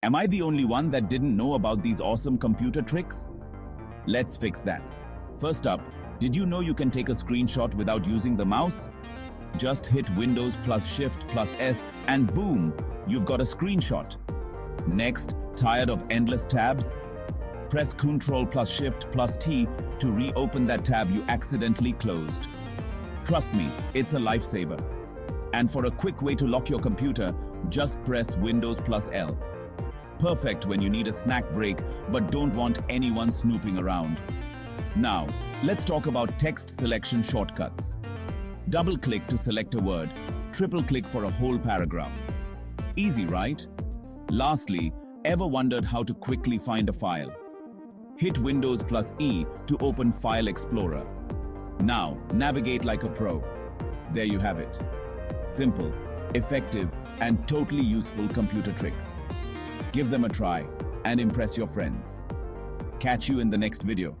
Am I the only one that didn't know about these awesome computer tricks? Let's fix that. First up, did you know you can take a screenshot without using the mouse? Just hit Windows plus Shift plus S and boom, you've got a screenshot. Next, tired of endless tabs? Press Ctrl plus Shift plus T to reopen that tab you accidentally closed. Trust me, it's a lifesaver. And for a quick way to lock your computer, just press Windows plus L. Perfect when you need a snack break but don't want anyone snooping around. Now, let's talk about text selection shortcuts. Double-click to select a word, triple-click for a whole paragraph. Easy, right? Lastly, ever wondered how to quickly find a file? Hit Windows plus E to open File Explorer. Now, navigate like a pro. There you have it. Simple, effective, and totally useful computer tricks. Give them a try and impress your friends. Catch you in the next video.